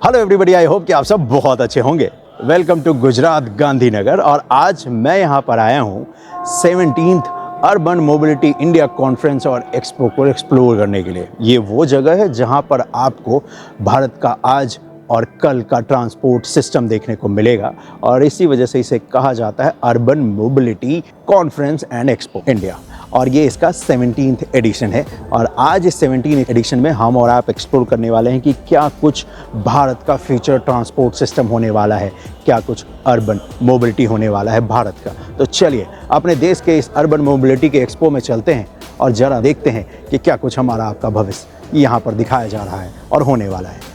Hello everybody, I hope कि आप सब बहुत अच्छे होंगे। Welcome to Gujarat Gandhinagar. और आज मैं यहाँ पर आया हूँ 17th urban mobility India conference और एक्सपो को एक्सप्लोर करने के लिए। ये वो जगह है जहाँ पर आपको भारत का आज और कल का ट्रांसपोर्ट सिस्टम देखने को मिलेगा और इसी वजह से इसे कहा जाता है urban mobility conference and expo India. और ये इसका 17th एडिशन है। और आज इस 17th एडिशन में हम और आप एक्सप्लोर करने वाले हैं कि क्या कुछ भारत का फ्यूचर ट्रांसपोर्ट सिस्टम होने वाला है, क्या कुछ अर्बन मोबिलिटी होने वाला है भारत का। तो चलिए अपने देश के इस अर्बन मोबिलिटी के एक्सपो में चलते हैं और ज़रा देखते हैं कि क्या कुछ हमारा आपका भविष्य यहाँ पर दिखाया जा रहा है और होने वाला है।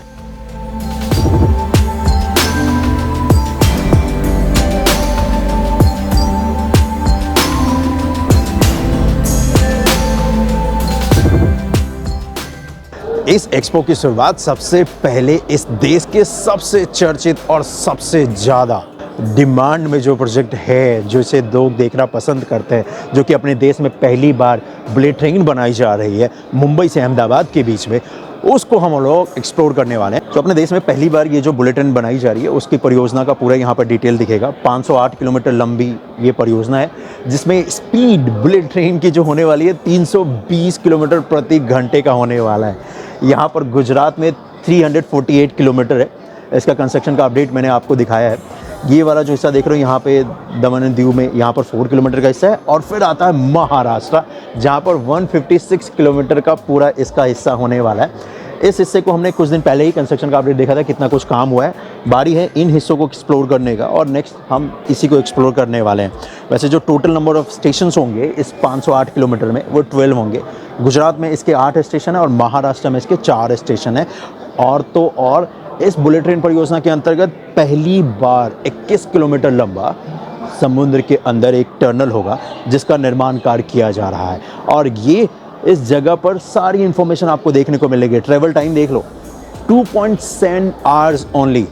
इस एक्सपो की शुरुआत सबसे पहले इस देश के सबसे चर्चित और सबसे ज़्यादा डिमांड में जो प्रोजेक्ट है, जो इसे लोग देखना पसंद करते हैं, जो कि अपने देश में पहली बार बुलेट ट्रेन बनाई जा रही है मुंबई से अहमदाबाद के बीच में, उसको हम लोग एक्सप्लोर करने वाले हैं। तो अपने देश में पहली बार ये जो बुलेट ट्रेन बनाई जा रही है उसकी परियोजना का पूरा यहाँ पर डिटेल दिखेगा। 508 किलोमीटर लंबी ये परियोजना है जिसमें स्पीड बुलेट ट्रेन की जो होने वाली है 320 किलोमीटर प्रति घंटे का होने वाला है। यहाँ पर गुजरात में 348 किलोमीटर है। इसका कंस्ट्रक्शन का अपडेट मैंने आपको दिखाया है। ये वाला जो हिस्सा देख रहे हो यहाँ पे दमन एंड दीव में, यहाँ पर 4 किलोमीटर का हिस्सा है। और फिर आता है महाराष्ट्र जहाँ पर 156 किलोमीटर का पूरा इसका हिस्सा होने वाला है। इस हिस्से को हमने कुछ दिन पहले ही कंस्ट्रक्शन का अपडेट देखा था, कितना कुछ काम हुआ है। बारी है इन हिस्सों को एक्सप्लोर करने का और नेक्स्ट हम इसी को एक्सप्लोर करने वाले हैं। वैसे जो टोटल नंबर ऑफ स्टेशंस होंगे इस 508 किलोमीटर में वो 12 होंगे। गुजरात में इसके 8 स्टेशन है और महाराष्ट्र में इसके 4 स्टेशन है। और तो और इस बुलेट ट्रेन परियोजना के अंतर्गत पहली बार 21 किलोमीटर लंबा समुद्र के अंदर एक टनल होगा जिसका निर्माण कार्य किया जा रहा है। और ये इस जगह पर सारी इन्फॉर्मेशन आपको देखने को मिलेगी। ट्रेवल टाइम देख लो, 2.7 आवर्स ओनली।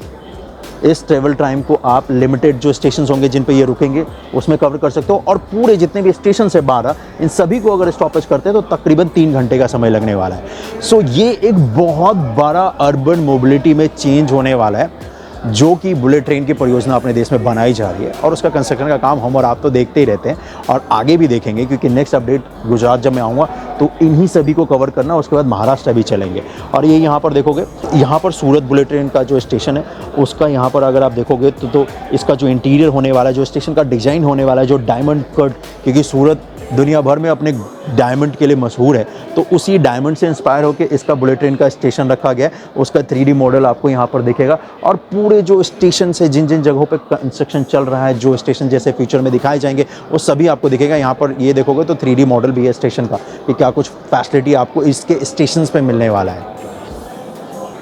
इस ट्रेवल टाइम को आप लिमिटेड जो स्टेशन होंगे जिन पे ये रुकेंगे उसमें कवर कर सकते हो। और पूरे जितने भी स्टेशन है 12, इन सभी को अगर स्टॉपेज करते हैं तो तकरीबन 3 घंटे का समय लगने वाला है। सो ये एक बहुत बड़ा अर्बन मोबिलिटी में चेंज होने वाला है जो कि बुलेट ट्रेन की परियोजना अपने देश में बनाई जा रही है। और उसका कंस्ट्रक्शन का काम हम और आप तो देखते ही रहते हैं और आगे भी देखेंगे, क्योंकि नेक्स्ट अपडेट गुजरात जब मैं आऊँगा तो इन्हीं सभी को कवर करना, उसके बाद महाराष्ट्र भी चलेंगे। और ये यहाँ पर देखोगे, यहाँ पर सूरत बुलेट ट्रेन का जो स्टेशन है उसका यहाँ पर अगर आप देखोगे तो इसका जो इंटीरियर होने वाला है, जो स्टेशन का डिज़ाइन होने वाला है, जो डायमंड कट, क्योंकि सूरत दुनिया भर में अपने डायमंड के लिए मशहूर है, तो उसी डायमंड से इंस्पायर होकर इसका बुलेट ट्रेन का स्टेशन रखा गया है। उसका 3D मॉडल आपको यहाँ पर दिखेगा। और पूरे जो स्टेशन से जिन जिन जगहों पे कंस्ट्रक्शन चल रहा है, जो स्टेशन जैसे फ्यूचर में दिखाए जाएंगे, वो सभी आपको दिखेगा। यहाँ पर ये देखोगे तो 3D मॉडल भी है स्टेशन का कि क्या कुछ फैसिलिटी आपको इसके स्टेशन पे मिलने वाला है।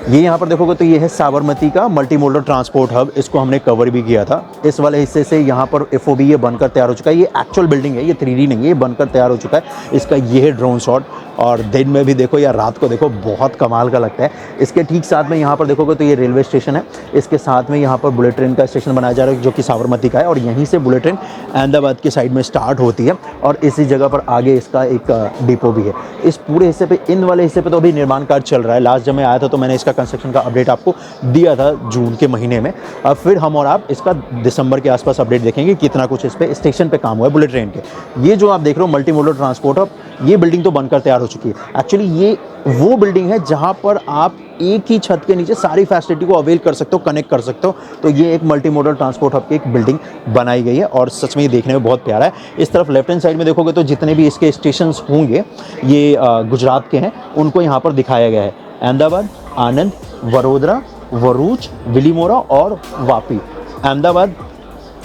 ये यहाँ पर देखोगे तो ये है साबरमती का मल्टी मोडल ट्रांसपोर्ट हब। इसको हमने कवर भी किया था। इस वाले हिस्से से यहाँ पर FOB ये बनकर तैयार हो चुका है। ये एक्चुअल बिल्डिंग है, ये 3D नहीं है, ये बनकर तैयार हो चुका है। इसका ये है ड्रोन शॉट। और दिन में भी देखो या रात को देखो, बहुत कमाल का लगता है। इसके ठीक साथ में यहाँ पर देखोगे तो ये रेलवे स्टेशन है। इसके साथ में यहाँ पर बुलेट ट्रेन का स्टेशन बनाया जा रहा है जो कि साबरमती का है। और यहीं से बुलेट ट्रेन अहमदाबाद की साइड में स्टार्ट होती है और इसी जगह पर आगे इसका एक डिपो भी है। इस पूरे हिस्से पे, इन वाले हिस्से पे तो अभी निर्माण कार्य चल रहा है। लास्ट जब मैं आया था तो मैंने इसका कंस्ट्रक्शन का अपडेट आपको दिया था जून के महीने में। अब फिर हम और आप इसका दिसंबर के आसपास अपडेट देखेंगे कितना कुछ इस पे स्टेशन पे काम हुआ है बुलेट ट्रेन के। ये जो आप देख रहे हो मल्टी मोडल ट्रांसपोर्ट हब, ये बिल्डिंग तो बनकर तैयार हो चुकी है। एक्चुअली ये वो बिल्डिंग है जहां पर आप एक ही छत के नीचे सारी फैसिलिटी को अवेल कर सकते हो, कनेक्ट कर सकते हो। तो ये एक मल्टी मोडल ट्रांसपोर्ट हब की एक बिल्डिंग बनाई गई है और सच में ये देखने में बहुत प्यारा है। इस तरफ लेफ्ट हैंड साइड में देखोगे तो जितने भी इसके स्टेशन होंगे ये गुजरात के हैं, उनको यहाँ पर दिखाया गया है। अहमदाबाद, आनंद, वडोदरा, भरूच, बिलीमोरा और वापी। अहमदाबाद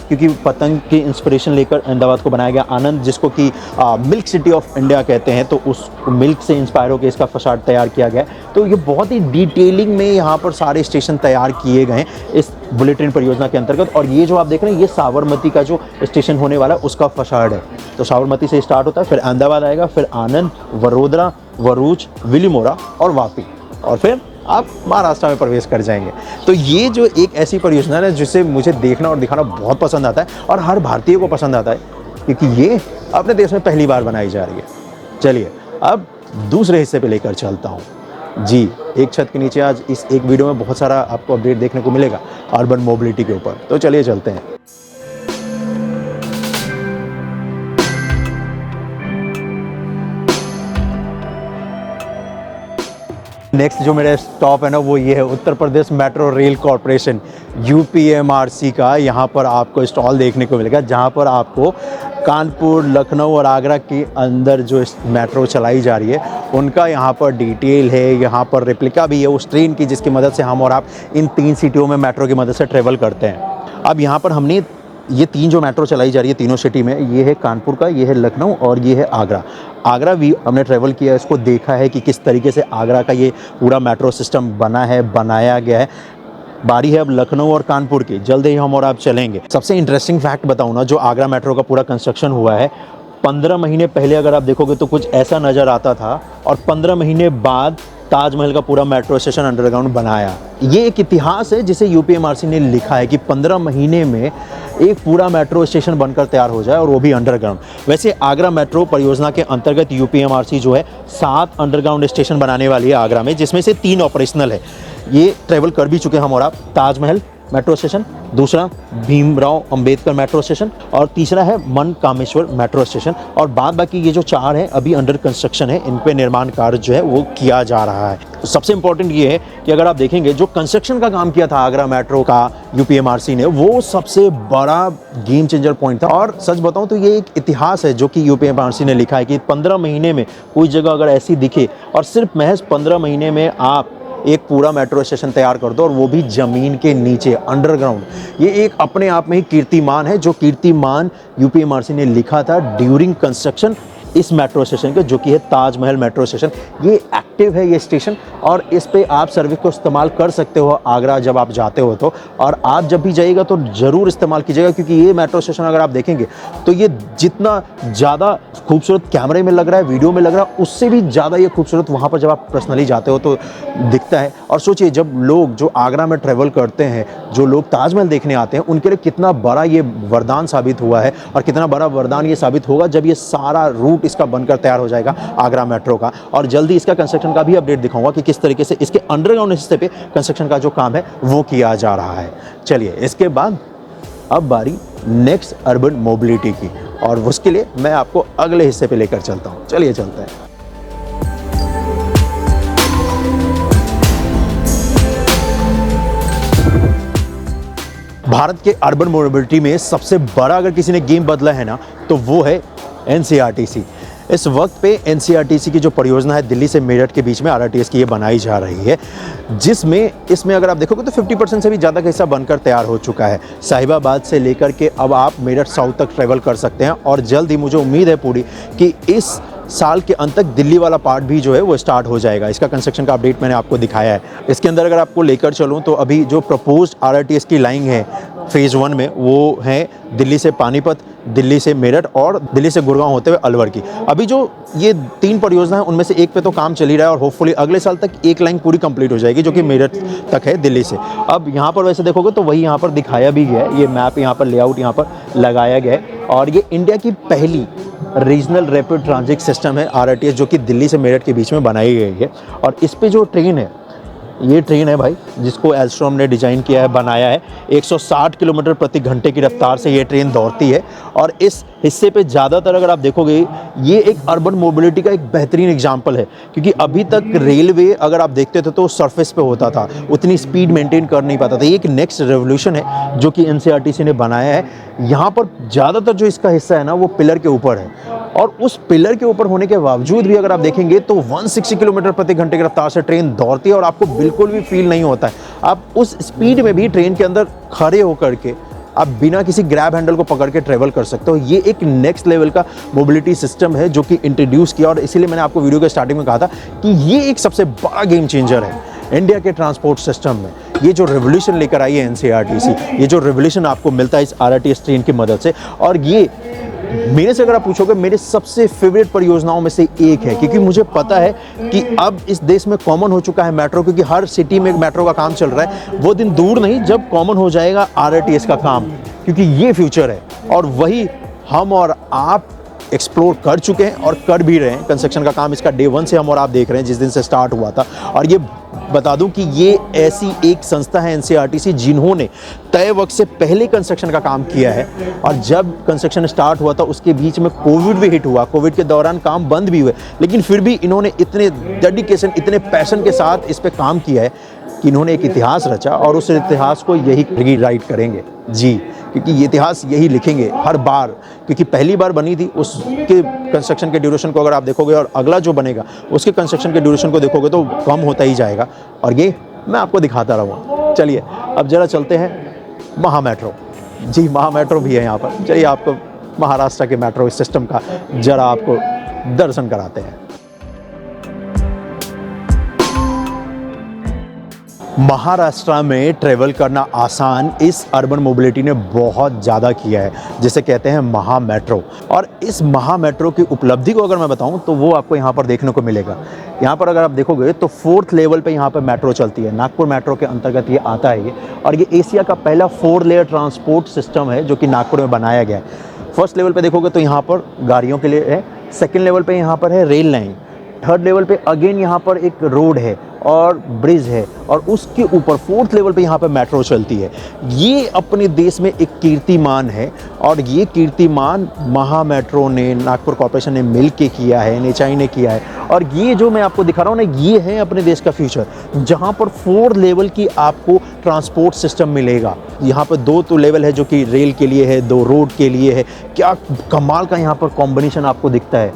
क्योंकि पतंग की इंस्पिरेशन लेकर अहमदाबाद को बनाया गया। आनंद जिसको कि मिल्क सिटी ऑफ इंडिया कहते हैं, तो उस मिल्क से इंस्पायर होकर इसका फसाड तैयार किया गया। तो ये बहुत ही डिटेलिंग में यहाँ पर सारे स्टेशन तैयार किए गए हैं इस बुलेट ट्रेन परियोजना के अंतर्गत। और ये जो आप देख रहे हैं ये साबरमती का जो स्टेशन होने वाला है उसका फसाड है। तो साबरमती से स्टार्ट होता है, फिर अहमदाबाद आएगा, फिर आनंद, वडोदरा, भरूच, बिलीमोरा और वापी, और फिर आप महाराष्ट्र में प्रवेश कर जाएंगे। तो ये जो एक ऐसी परियोजना है जिसे मुझे देखना और दिखाना बहुत पसंद आता है और हर भारतीय को पसंद आता है, क्योंकि ये अपने देश में पहली बार बनाई जा रही है। चलिए अब दूसरे हिस्से पे लेकर चलता हूँ। जी, एक छत के नीचे आज इस एक वीडियो में बहुत सारा आपको अपडेट देखने को मिलेगा अर्बन मोबिलिटी के ऊपर। तो चलिए चलते हैं। नेक्स्ट जो मेरा स्टॉप है ना वो ये है Uttar Pradesh metro rail corporation UPMRC का। यहाँ पर आपको स्टॉल देखने को मिलेगा जहाँ पर आपको कानपुर, लखनऊ और आगरा के अंदर जो मेट्रो चलाई जा रही है उनका यहाँ पर डिटेल है। यहाँ पर रेप्लिका भी है उस ट्रेन की जिसकी मदद से हम और आप इन 3 सिटियों में मेट्रो की मदद से ट्रेवल करते हैं। अब यहाँ पर हमने ये 3 जो मेट्रो चलाई जा रही है तीनों सिटी में, ये है कानपुर का, ये है लखनऊ और ये है आगरा। आगरा भी हमने ट्रैवल किया है, इसको देखा है कि किस तरीके से आगरा का ये पूरा मेट्रो सिस्टम बना है, बनाया गया है। बारी है अब लखनऊ और कानपुर की, जल्द ही हम और आप चलेंगे। सबसे इंटरेस्टिंग फैक्ट बताऊँ ना, जो आगरा मेट्रो का पूरा कंस्ट्रक्शन हुआ है 15 महीने पहले अगर आप देखोगे तो कुछ ऐसा नज़र आता था, और 15 महीने बाद ताजमहल का पूरा मेट्रो स्टेशन अंडरग्राउंड बनाया। ये एक इतिहास है जिसे यूपीएमआरसी ने लिखा है कि 15 महीने में एक पूरा मेट्रो स्टेशन बनकर तैयार हो जाए और वो भी अंडरग्राउंड। वैसे आगरा मेट्रो परियोजना के अंतर्गत यूपीएमआरसी जो है 7 अंडरग्राउंड स्टेशन बनाने वाली है आगरा में, जिसमें से 3 ऑपरेशनल है। ये ट्रेवल कर भी चुके हम और आप। ताजमहल मेट्रो स्टेशन, दूसरा भीमराव अंबेडकर मेट्रो स्टेशन और तीसरा है मनकामेश्वर मेट्रो स्टेशन। और बाद बाकी ये जो 4 हैं अभी अंडर कंस्ट्रक्शन है, इन पे निर्माण कार्य जो है वो किया जा रहा है। सबसे इंपॉर्टेंट ये है कि अगर आप देखेंगे जो कंस्ट्रक्शन का काम किया था आगरा मेट्रो का यूपीएमआरसी ने, वो सबसे बड़ा गेम चेंजर पॉइंट था। और सच बताऊं तो ये एक इतिहास है जो कि यूपीएमआरसी ने लिखा है कि 15 महीने में कोई जगह अगर ऐसी दिखे और सिर्फ महज 15 महीने में आप एक पूरा मेट्रो स्टेशन तैयार कर दो, और वो भी ज़मीन के नीचे अंडरग्राउंड। ये एक अपने आप में ही कीर्तिमान है, जो कीर्तिमान यूपीएमआरसी ने लिखा था ड्यूरिंग कंस्ट्रक्शन इस मेट्रो स्टेशन के, जो कि है ताजमहल मेट्रो स्टेशन। ये एक्टिव है ये स्टेशन, और इस पे आप सर्विस को इस्तेमाल कर सकते हो आगरा जब आप जाते हो तो। और आप जब भी जाइएगा तो ज़रूर इस्तेमाल कीजिएगा, क्योंकि ये मेट्रो स्टेशन अगर आप देखेंगे तो ये जितना ज़्यादा खूबसूरत कैमरे में लग रहा है, वीडियो में लग रहा है, उससे भी ज़्यादा ये खूबसूरत वहाँ पर जब आप पर्सनली जाते हो तो दिखता है। और सोचिए जब लोग जो आगरा में ट्रेवल करते हैं, जो लोग ताजमहल देखने आते हैं, उनके लिए कितना बड़ा ये वरदान साबित हुआ है, और कितना बड़ा वरदान ये साबित होगा जब ये सारा रूट इसका बनकर तैयार हो जाएगा आगरा मेट्रो का। और जल्दी इसका कंस्ट्रक्शन का भी अपडेट दिखाऊंगा कि किस तरीके से इसके अंडरग्राउंड हिस्से पे कंस्ट्रक्शन का जो काम है वो किया जा रहा है। चलिए इसके बाद अब बारी नेक्स्ट अर्बन मोबिलिटी की, और उसके लिए मैं आपको अगले हिस्से पे लेकर चलता हूं। चलिए चलते हैं। भारत के अर्बन मोबिलिटी में सबसे बड़ा अगर किसी ने गेम बदला है ना तो वो है एनसीआरटीसी। इस वक्त पे एनसीआरटीसी की जो परियोजना है दिल्ली से मेरठ के बीच में आरआरटीएस की ये बनाई जा रही है, जिसमें इसमें अगर आप देखोगे तो 50% से भी ज़्यादा का हिस्सा बनकर तैयार हो चुका है। साहिबाबाद से लेकर के अब आप मेरठ साउथ तक ट्रेवल कर सकते हैं, और जल्द ही मुझे उम्मीद है पूरी कि इस साल के अंत तक दिल्ली वाला पार्ट भी जो है वो स्टार्ट हो जाएगा। इसका कंस्ट्रक्शन का अपडेट मैंने आपको दिखाया है। इसके अंदर अगर आपको लेकर चलूँ तो अभी जो प्रपोज्ड आरआरटीएस की लाइन है फेज़ 1 में, वो है दिल्ली से पानीपत, दिल्ली से मेरठ और दिल्ली से गुड़गांव होते हुए अलवर की। अभी जो ये 3 परियोजना है उनमें से एक पे तो काम चल ही रहा है, और होपफुली अगले साल तक एक लाइन पूरी कंप्लीट हो जाएगी जो कि मेरठ तक है दिल्ली से। अब यहाँ पर वैसे देखोगे तो वही यहाँ पर दिखाया भी गया है, ये मैप यहाँ पर लेआउट यहाँ पर लगाया गया है। और ये इंडिया की पहली रीजनल रैपिड ट्रांजिट सिस्टम है आरआरटीएस, जो कि दिल्ली से मेरठ के बीच में बनाई गई है। और इस पे जो ट्रेन है, ये ट्रेन है भाई जिसको एल्स्ट्रॉम ने डिज़ाइन किया है, बनाया है। 160 किलोमीटर प्रति घंटे की रफ्तार से ये ट्रेन दौड़ती है, और इस हिस्से पे ज़्यादातर अगर आप देखोगे ये एक अर्बन मोबिलिटी का एक बेहतरीन एग्जाम्पल है, क्योंकि अभी तक रेलवे अगर आप देखते थे तो सरफेस पे होता था, उतनी स्पीड मेंटेन कर नहीं पाता था। ये एक नेक्स्ट रेवोल्यूशन है जो कि एनसीआरटीसी ने बनाया है। यहाँ पर ज़्यादातर जो इसका हिस्सा है ना वो पिलर के ऊपर है, और उस पिलर के ऊपर होने के बावजूद भी अगर आप देखेंगे तो 160 किलोमीटर प्रति घंटे की रफ्तार से ट्रेन दौड़ती है, और आपको बिल्कुल भी फील नहीं होता है। आप उस स्पीड में भी ट्रेन के अंदर खड़े होकर के आप बिना किसी ग्रैब हैंडल को पकड़ के ट्रेवल कर सकते हो। ये एक नेक्स्ट लेवल का मोबिलिटी सिस्टम है जो कि इंट्रोड्यूस किया, और इसीलिए मैंने आपको वीडियो के स्टार्टिंग में कहा था कि ये एक सबसे बड़ा गेम चेंजर है इंडिया के ट्रांसपोर्ट सिस्टम में। ये जो रेवोल्यूशन लेकर आई है एनसीआरटीसी, ये जो रेवोल्यूशन आपको मिलता है इस आरआरटीएस ट्रेन की मदद से, और ये मेरे से अगर आप पूछोगे मेरे सबसे फेवरेट परियोजनाओं में से एक है, क्योंकि मुझे पता है कि अब इस देश में कॉमन हो चुका है मेट्रो, क्योंकि हर सिटी में मेट्रो का काम चल रहा है। वो दिन दूर नहीं जब कॉमन हो जाएगा आरआरटीएस का काम, क्योंकि ये फ्यूचर है, और वही हम और आप एक्सप्लोर कर चुके हैं और कर भी रहे हैं। कंस्ट्रक्शन का काम इसका डे 1 से हम और आप देख रहे हैं, जिस दिन से स्टार्ट हुआ था। और ये बता दूं कि ये ऐसी एक संस्था है एनसीईआरटी जिन्होंने तय वक्त से पहले कंस्ट्रक्शन का काम किया है। और जब कंस्ट्रक्शन स्टार्ट हुआ था उसके बीच में कोविड भी हिट हुआ, कोविड के दौरान काम बंद भी हुए, लेकिन फिर भी इन्होंने इतने डेडिकेशन, इतने पैशन के साथ इस पे काम किया है कि इन्होंने एक इतिहास रचा और उस इतिहास को यही रीराइट करेंगे जी, क्योंकि ये इतिहास यही लिखेंगे हर बार। क्योंकि पहली बार बनी थी उसके कंस्ट्रक्शन के ड्यूरेशन को अगर आप देखोगे और अगला जो बनेगा उसके कंस्ट्रक्शन के ड्यूरेशन को देखोगे तो कम होता ही जाएगा। और ये मैं आपको दिखाता रहूँगा। चलिए अब ज़रा चलते हैं महा मेट्रो। जी, महा मेट्रो भी है यहाँ पर। चलिए आपको महाराष्ट्र के मेट्रो सिस्टम का ज़रा आपको दर्शन कराते हैं। महाराष्ट्र में ट्रैवल करना आसान इस अर्बन मोबिलिटी ने बहुत ज़्यादा किया है, जिसे कहते हैं महा मेट्रो। और इस महा मेट्रो की उपलब्धि को अगर मैं बताऊं तो वो आपको यहाँ पर देखने को मिलेगा। यहाँ पर अगर आप देखोगे तो 4th लेवल पे यहाँ पर मेट्रो चलती है। नागपुर मेट्रो के अंतर्गत ये आता है ये, और ये एशिया का पहला 4 लेयर ट्रांसपोर्ट सिस्टम है जो कि नागपुर में बनाया गया है। 1st लेवल पे देखोगे तो यहाँ पर गाड़ियों के लिए है, 2nd लेवल पे यहाँ पर है रेल लाइन, 3rd लेवल पे अगेन यहाँ पर एक रोड है और ब्रिज है, और उसके ऊपर 4th लेवल पे यहाँ पे मेट्रो चलती है। ये अपने देश में एक कीर्तिमान है, और ये कीर्तिमान महा मेट्रो ने, नागपुर कॉर्पोरेशन ने मिल के किया है, एनएचआई ने किया है। और ये जो मैं आपको दिखा रहा हूँ ना, ये है अपने देश का फ्यूचर, जहाँ पर 4 लेवल की आपको ट्रांसपोर्ट सिस्टम मिलेगा। यहाँ पर 2 तो लेवल है जो कि रेल के लिए है, 2 रोड के लिए है। क्या कमाल का यहाँ पर कॉम्बिनेशन आपको दिखता है।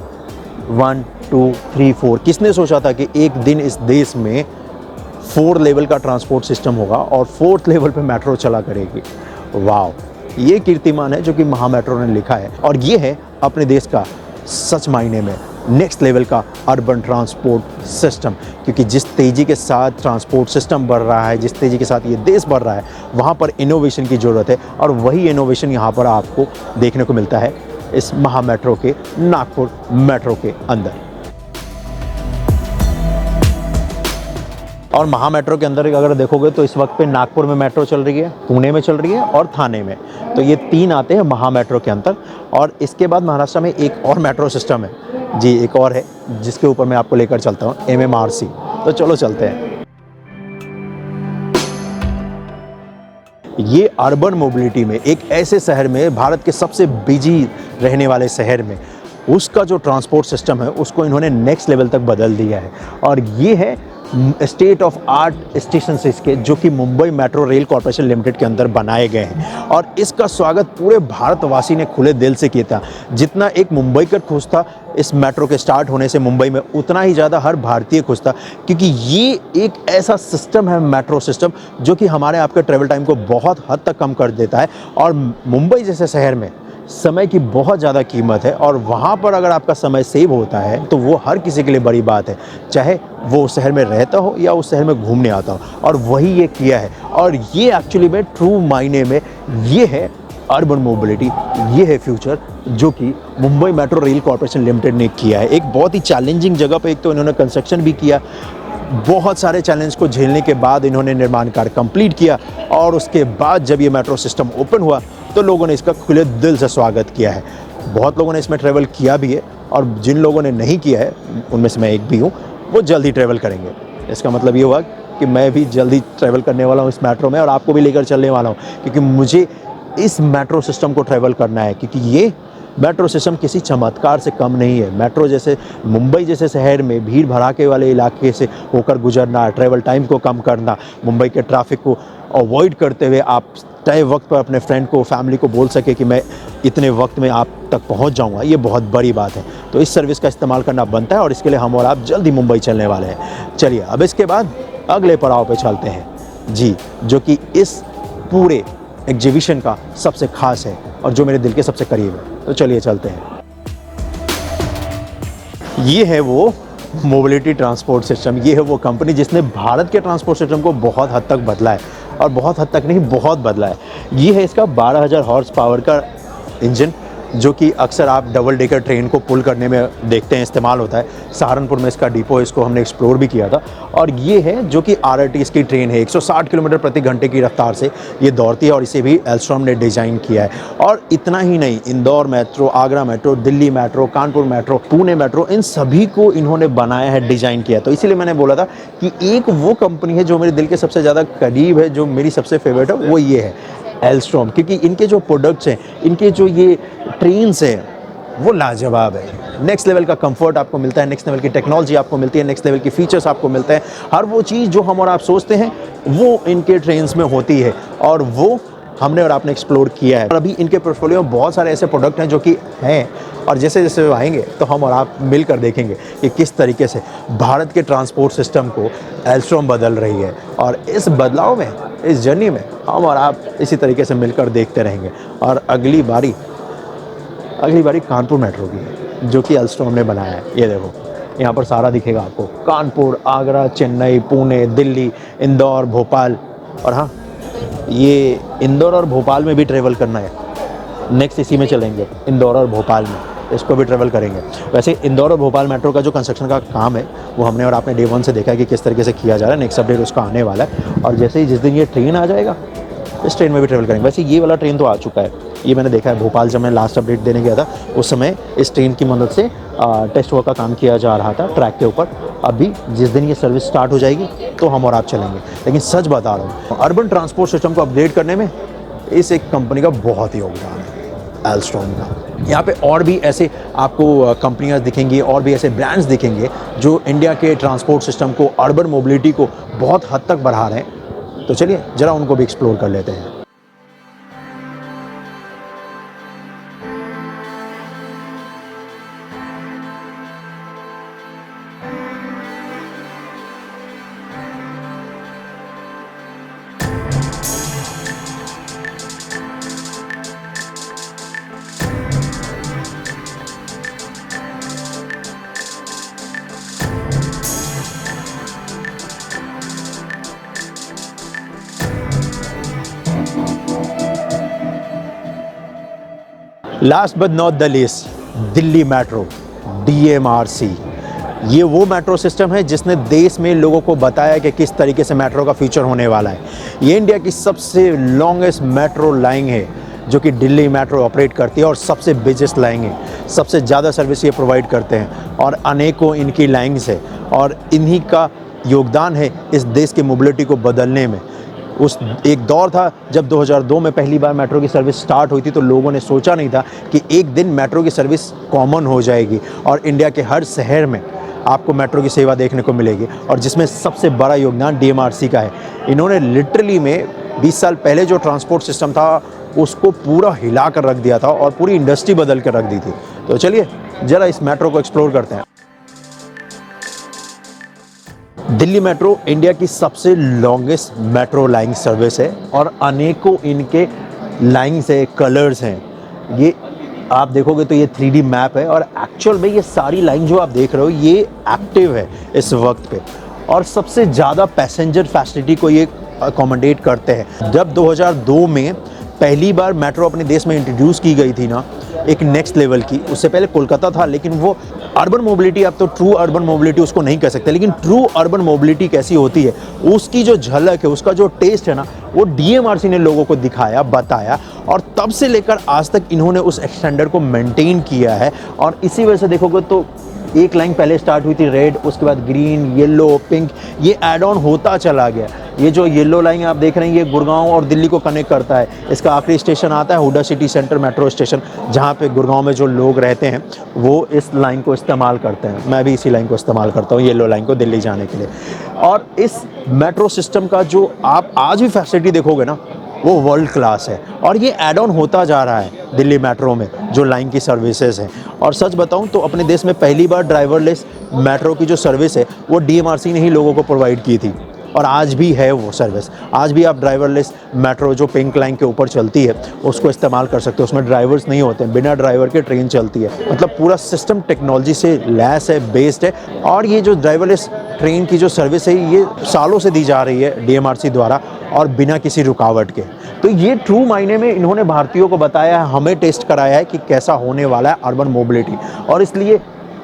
1 2 3 4। किसने सोचा था कि एक दिन इस देश में 4 लेवल का ट्रांसपोर्ट सिस्टम होगा और 4th लेवल पे मेट्रो चला करेगी। वाह, ये कीर्तिमान है जो कि महा मेट्रो ने लिखा है, और ये है अपने देश का सच मायने में नेक्स्ट लेवल का अर्बन ट्रांसपोर्ट सिस्टम। क्योंकि जिस तेज़ी के साथ ट्रांसपोर्ट सिस्टम बढ़ रहा है, जिस तेज़ी के साथ ये देश बढ़ रहा है, वहाँ पर इनोवेशन की ज़रूरत है, और वही इनोवेशन यहाँ पर आपको देखने को मिलता है इस महा मेट्रो के, नागपुर मेट्रो के अंदर। और महा मेट्रो के अंदर अगर देखोगे तो इस वक्त पे नागपुर में मेट्रो चल रही है, पुणे में चल रही है और थाने में। तो ये 3 आते हैं महा मेट्रो के अंदर। और इसके बाद महाराष्ट्र में एक और मेट्रो सिस्टम है जी, एक और है जिसके ऊपर मैं आपको लेकर चलता हूँ, MMRC। तो चलो चलते हैं। ये अर्बन मोबिलिटी में एक ऐसे शहर में, भारत के सबसे बिजी रहने वाले शहर में, उसका जो ट्रांसपोर्ट सिस्टम है उसको इन्होंने नेक्स्ट लेवल तक बदल दिया है। और ये है स्टेट ऑफ आर्ट स्टेशन इसके, जो कि Mumbai metro rail corporation limited के अंदर बनाए गए हैं। और इसका स्वागत पूरे भारतवासी ने खुले दिल से किया था। जितना एक मुंबई का खुश था इस मेट्रो के स्टार्ट होने से मुंबई में, उतना ही ज़्यादा हर भारतीय खुश था, क्योंकि ये एक ऐसा सिस्टम है, मेट्रो सिस्टम, जो कि हमारे आपके ट्रैवल टाइम को बहुत हद तक कम कर देता है। और मुंबई जैसे शहर में समय की बहुत ज़्यादा कीमत है, और वहाँ पर अगर आपका समय सेव होता है तो वो हर किसी के लिए बड़ी बात है, चाहे वो उस शहर में रहता हो या उस शहर में घूमने आता हो। और वही ये किया है, और ये एक्चुअली में ट्रू मायने में ये है अर्बन मोबिलिटी, ये है फ्यूचर जो कि Mumbai metro rail corporation limited ने किया है। एक बहुत ही चैलेंजिंग जगह पे एक तो इन्होंने कंस्ट्रक्शन भी किया, बहुत सारे चैलेंज को झेलने के बाद इन्होंने निर्माण कार्य कंप्लीट किया, और उसके बाद जब ये मेट्रो सिस्टम ओपन हुआ तो लोगों ने इसका खुले दिल से स्वागत किया है। बहुत लोगों ने इसमें ट्रैवल किया भी है, और जिन लोगों ने नहीं किया है उनमें से मैं एक भी हूँ, वो जल्दी ट्रैवल करेंगे। इसका मतलब ये हुआ कि मैं भी जल्दी ट्रैवल करने वाला हूँ इस मेट्रो में, और आपको भी लेकर चलने वाला हूँ, क्योंकि मुझे इस मेट्रो सिस्टम को ट्रैवल करना है। क्योंकि ये मेट्रो सिस्टम किसी चमत्कार से कम नहीं है। मेट्रो जैसे मुंबई जैसे शहर में भीड़ भड़ाके वाले इलाके से होकर गुजरना, ट्रैवल टाइम को कम करना, मुंबई के ट्रैफिक को अवॉइड करते हुए आप तय वक्त पर अपने फ्रेंड को, फैमिली को बोल सके कि मैं इतने वक्त में आप तक पहुंच जाऊंगा, ये बहुत बड़ी बात है। तो इस सर्विस का इस्तेमाल करना बनता है, और इसके लिए हम और आप जल्दी मुंबई चलने वाले हैं। चलिए अब इसके बाद अगले पड़ाव पे चलते हैं जी, जो कि इस पूरे एग्जीबिशन का सबसे खास है और जो मेरे दिल के सबसे करीब है। तो चलिए चलते हैं। ये है वो मोबिलिटी ट्रांसपोर्ट सिस्टम, ये है वो कंपनी जिसने भारत के ट्रांसपोर्ट सिस्टम को बहुत हद तक बदला है, और बहुत हद तक नहीं, बहुत बदला है। ये है इसका 12,000 हॉर्स पावर का इंजन, जो कि अक्सर आप डबल डेकर ट्रेन को पुल करने में देखते हैं इस्तेमाल होता है। सहारनपुर में इसका डिपो, इसको हमने एक्सप्लोर भी किया था। और ये है जो कि RRTS की ट्रेन है, 160 किलोमीटर प्रति घंटे की रफ्तार से ये दौड़ती है और इसे भी एल्स्ट्रॉम ने डिज़ाइन किया है। और इतना ही नहीं, Indore metro, Agra metro, Delhi metro, Kanpur metro, Pune metro, इन सभी को इन्होंने बनाया है, डिज़ाइन किया है। तो इसीलिए मैंने बोला था कि एक वो कंपनी है जो मेरे दिल के सबसे ज़्यादा करीब है, जो मेरी सबसे फेवरेट है, वो ये है एल्स्ट्रॉम। क्योंकि इनके जो प्रोडक्ट्स हैं, इनके जो ये ट्रेन्स हैं, वो लाजवाब है। नेक्स्ट लेवल का कंफर्ट आपको मिलता है, नेक्स्ट लेवल की टेक्नोलॉजी आपको मिलती है, नेक्स्ट लेवल की फीचर्स आपको मिलते हैं। हर वो चीज़ जो हम और आप सोचते हैं वो इनके ट्रेन्स में होती है, और वो हमने और आपने एक्सप्लोर किया है। और अभी इनके पोर्टफोलियो में बहुत सारे ऐसे प्रोडक्ट हैं जो कि हैं, और जैसे जैसे आएंगे तो हम और आप मिलकर देखेंगे कि किस तरीके से भारत के ट्रांसपोर्ट सिस्टम को एल्स्ट्रॉम बदल रही है। और इस बदलाव में, इस जर्नी में हम और आप इसी तरीके से मिलकर देखते रहेंगे। और अगली बारी कानपुर मेट्रो की है, जो कि एल्स्ट्रॉम ने बनाया है। ये देखो, यहाँ पर सारा दिखेगा आपको, कानपुर, आगरा, चेन्नई, पुणे, दिल्ली, इंदौर, भोपाल। और हाँ, ये इंदौर और भोपाल में भी ट्रेवल करना है। नेक्स्ट इसी में चलेंगे, इंदौर और भोपाल में, इसको भी ट्रेवल करेंगे। वैसे इंदौर और भोपाल मेट्रो का जो कंस्ट्रक्शन का काम है, वो हमने और आपने डे 1 से देखा है कि किस तरीके से किया जा रहा है। नेक्स्ट अपडेट उसका आने वाला है। और जैसे ही जिस दिन ये ट्रेन आ जाएगा, इस ट्रेन में भी ट्रेवल करेंगे। वैसे ये वाला ट्रेन तो आ चुका है, ये मैंने देखा है भोपाल, जब मैं लास्ट अपडेट देने गया था उस समय इस ट्रेन की मदद से टेस्ट वर्क का काम किया जा रहा था ट्रैक के ऊपर। अभी जिस दिन ये सर्विस स्टार्ट हो जाएगी तो हम और आप चलेंगे। लेकिन सच बता रहा हूँ, अर्बन ट्रांसपोर्ट सिस्टम को अपग्रेड करने में इस एक कंपनी का बहुत योगदान है, एल्स्ट्रॉम का। यहाँ पे और भी ऐसे आपको कंपनियाँ दिखेंगी, और भी ऐसे ब्रांड्स दिखेंगे जो इंडिया के ट्रांसपोर्ट सिस्टम को, अर्बन मोबिलिटी को बहुत हद तक बढ़ा रहे हैं। तो चलिए ज़रा उनको भी एक्सप्लोर कर लेते हैं। Last but not the least, Delhi metro, DMRC। ये वो मेट्रो सिस्टम है जिसने देश में लोगों को बताया कि किस तरीके से मेट्रो का फ्यूचर होने वाला है। ये इंडिया की सबसे लॉन्गेस्ट मेट्रो लाइन है जो कि दिल्ली मेट्रो ऑपरेट करती है, और सबसे बिगेस्ट लाइन है। सबसे ज़्यादा सर्विस ये प्रोवाइड करते हैं, और अनेकों इनकी लाइन्स है, और इन्हीं का योगदान है इस देश की मोबिलिटी को बदलने में। उस एक दौर था जब 2002 में पहली बार मेट्रो की सर्विस स्टार्ट हुई थी, तो लोगों ने सोचा नहीं था कि एक दिन मेट्रो की सर्विस कॉमन हो जाएगी और इंडिया के हर शहर में आपको मेट्रो की सेवा देखने को मिलेगी। और जिसमें सबसे बड़ा योगदान DMRC का है। इन्होंने लिटरली में 20 साल पहले जो ट्रांसपोर्ट सिस्टम था उसको पूरा हिला कर रख दिया था, और पूरी इंडस्ट्री बदल कर रख दी थी। तो चलिए ज़रा इस मेट्रो को एक्सप्लोर करते हैं। दिल्ली मेट्रो इंडिया की सबसे लॉन्गेस्ट मेट्रो लाइन सर्विस है, और अनेकों इनके लाइन्स है, कलर्स हैं। ये आप देखोगे तो ये 3D मैप है, और एक्चुअल में ये सारी लाइन जो आप देख रहे हो ये एक्टिव है इस वक्त पे, और सबसे ज़्यादा पैसेंजर फैसिलिटी को ये अकोमोडेट करते हैं। जब 2002 में पहली बार मेट्रो अपने देश में इंट्रोड्यूस की गई थी ना, एक नेक्स्ट लेवल की, उससे पहले कोलकाता था, लेकिन वो अर्बन मोबिलिटी, अब तो ट्रू अर्बन मोबिलिटी उसको नहीं कह सकते, लेकिन ट्रू अर्बन मोबिलिटी कैसी होती है उसकी जो झलक है, उसका जो टेस्ट है ना, वो DMRC ने लोगों को दिखाया, बताया, और तब से लेकर आज तक इन्होंने उस स्टैंडर्ड को मेंटेन किया है। और इसी वजह से देखोगे तो एक लाइन पहले स्टार्ट हुई थी रेड, उसके बाद ग्रीन, येलो, पिंक, ये ऐड ऑन होता चला गया। ये जो येलो लाइन आप देख रहे हैं ये गुड़गांव और दिल्ली को कनेक्ट करता है। इसका आखिरी स्टेशन आता है HUDA city centre metro station, जहाँ पे गुड़गांव में जो लोग रहते हैं वो इस लाइन को इस्तेमाल करते हैं। मैं भी इसी लाइन को इस्तेमाल करता हूँ, येलो लाइन को, दिल्ली जाने के लिए। और इस मेट्रो सिस्टम का जो आप आज भी फैसिलिटी देखोगे ना, वो वर्ल्ड क्लास है, और ये ऐड ऑन होता जा रहा है दिल्ली मेट्रो में जो लाइन की सर्विसेज हैं। और सच बताऊं तो अपने देश में पहली बार ड्राइवरलेस मेट्रो की जो सर्विस है वो DMRC ने ही लोगों को प्रोवाइड की थी, और आज भी है वो सर्विस। आज भी आप ड्राइवरलेस मेट्रो जो पिंक लाइन के ऊपर चलती है उसको इस्तेमाल कर सकते हो। उसमें ड्राइवर्स नहीं होते हैं, बिना ड्राइवर के ट्रेन चलती है। मतलब पूरा सिस्टम टेक्नोलॉजी से लैस है, बेस्ड है। और ये जो ड्राइवरलेस ट्रेन की जो सर्विस है ये सालों से दी जा रही है DMRC द्वारा, और बिना किसी रुकावट के। तो ये ट्रू मायने में इन्होंने भारतीयों को बताया है, हमें टेस्ट कराया है कि कैसा होने वाला है अर्बन मोबिलिटी। और इसलिए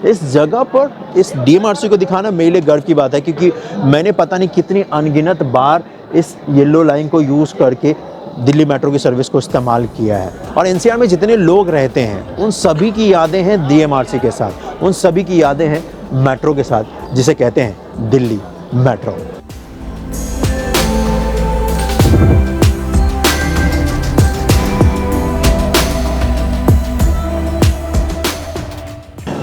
इस जगह पर इस DMRC को दिखाना मेरे लिए गर्व की बात है, क्योंकि मैंने पता नहीं कितनी अनगिनत बार इस येलो लाइन को यूज़ करके दिल्ली मेट्रो की सर्विस को इस्तेमाल किया है। और NCR में जितने लोग रहते हैं उन सभी की यादें हैं DMRC के साथ, उन सभी की यादें हैं मेट्रो के साथ, जिसे कहते हैं दिल्ली मेट्रो।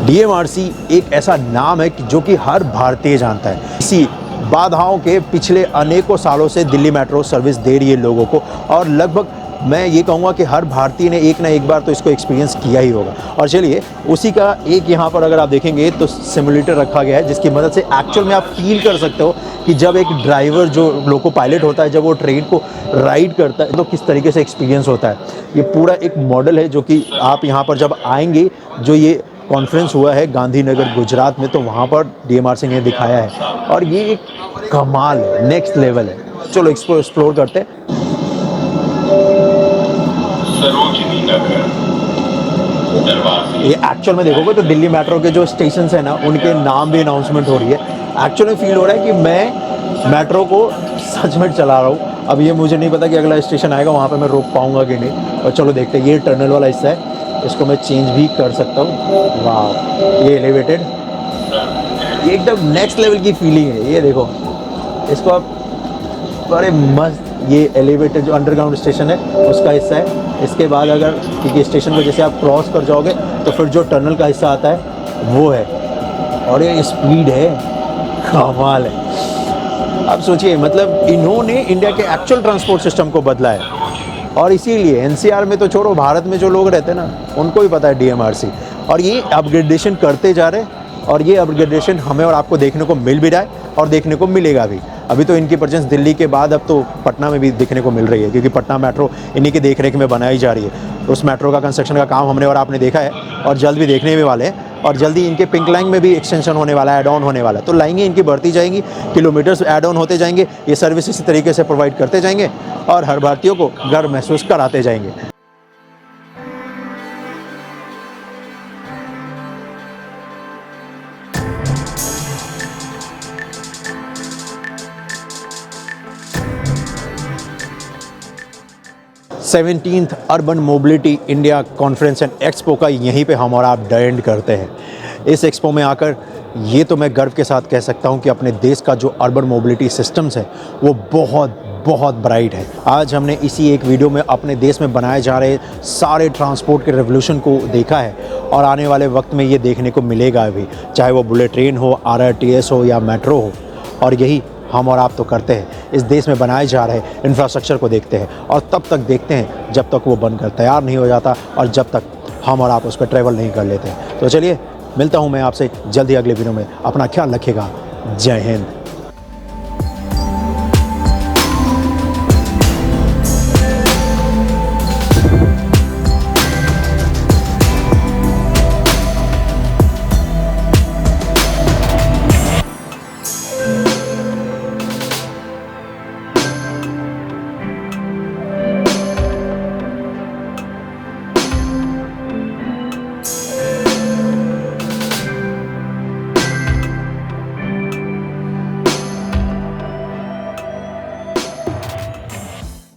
DMRC एक ऐसा नाम है जो कि हर भारतीय जानता है। इसी बाधाओं के पिछले अनेकों सालों से दिल्ली मेट्रो सर्विस दे रही है लोगों को, और लगभग मैं ये कहूँगा कि हर भारतीय ने एक ना एक बार तो इसको एक्सपीरियंस किया ही होगा। और चलिए उसी का एक यहाँ पर अगर आप देखेंगे तो सिमुलेटर रखा गया है, जिसकी मदद से एक्चुअल में आप फील कर सकते हो कि जब एक ड्राइवर जो लोको पायलट होता है, जब वो ट्रेन को राइड करता है तो किस तरीके से एक्सपीरियंस होता है। ये पूरा एक मॉडल है जो कि आप यहाँ पर जब आएंगे, जो ये कॉन्फ्रेंस हुआ है गांधीनगर गुजरात में, तो वहाँ पर DMRC ने दिखाया है, और ये एक कमाल है, नेक्स्ट लेवल है। चलो एक्सप्लोर करते हैं। ये एक्चुअल में देखोगे तो दिल्ली मेट्रो के जो स्टेशन है ना, उनके नाम भी अनाउंसमेंट हो रही है। एक्चुअल में फील हो रहा है कि मैं मेट्रो को सच में चला रहा हूँ। अब ये मुझे नहीं पता कि अगला स्टेशन आएगा वहाँ पे मैं रोक पाऊँगा कि नहीं, और चलो देखते हैं। ये टनल वाला हिस्सा है, इसको मैं चेंज भी कर सकता हूँ। वाह, ये एलिवेटेड, ये एकदम नेक्स्ट लेवल की फीलिंग है। ये देखो, इसको आप बड़े मस्त, ये एलिवेटेड जो अंडरग्राउंड स्टेशन है उसका हिस्सा है। इसके बाद अगर क्योंकि स्टेशन को जैसे आप क्रॉस कर जाओगे तो फिर जो टनल का हिस्सा आता है वो है, और ये स्पीड है, कमाल है। अब सोचिए, मतलब इन्होंने इंडिया के एक्चुअल ट्रांसपोर्ट सिस्टम को बदला है, और इसीलिए NCR में तो छोड़ो, भारत में जो लोग रहते हैं ना, उनको भी पता है DMRC, और ये अपग्रेडेशन करते जा रहे हैं, और ये अपग्रेडेशन हमें और आपको देखने को मिल भी रहा है और देखने को मिलेगा भी। अभी तो इनकी प्रेजेंस दिल्ली के बाद अब तो पटना में भी देखने को मिल रही है, क्योंकि पटना मेट्रो इन्हीं की देखरेख में बनाई जा रही है। उस मेट्रो का कंस्ट्रक्शन का काम हमने और आपने देखा है, और जल्द भी देखने भी वाले हैं। और जल्दी इनके पिंक लाइन में भी एक्सटेंशन होने वाला है, ऐड ऑन होने वाला है। तो लाइनें इनकी बढ़ती जाएंगी, किलोमीटर्स ऐड ऑन होते जाएंगे, ये सर्विस इसी तरीके से प्रोवाइड करते जाएंगे और हर भारतीयों को गर्व महसूस कराते जाएंगे। Seventeenth urban mobility India conference and expo का यहीं पे हम और आप एंड करते हैं। इस एक्सपो में आकर ये तो मैं गर्व के साथ कह सकता हूँ कि अपने देश का जो अर्बन मोबिलिटी सिस्टम्स है वो बहुत बहुत ब्राइट है। आज हमने इसी एक वीडियो में अपने देश में बनाए जा रहे सारे ट्रांसपोर्ट के रेवोल्यूशन को देखा है, और आने वाले वक्त में ये देखने को मिलेगा भी, चाहे वो बुलेट ट्रेन हो, RRTS हो या मेट्रो हो। और यही हम और आप तो करते हैं, इस देश में बनाए जा रहे इंफ्रास्ट्रक्चर को देखते हैं, और तब तक देखते हैं जब तक वो बनकर तैयार नहीं हो जाता, और जब तक हम और आप उस पर ट्रैवल नहीं कर लेते। तो चलिए, मिलता हूँ मैं आपसे जल्दी अगले वीडियो में। अपना ख्याल रखिएगा। जय हिंद।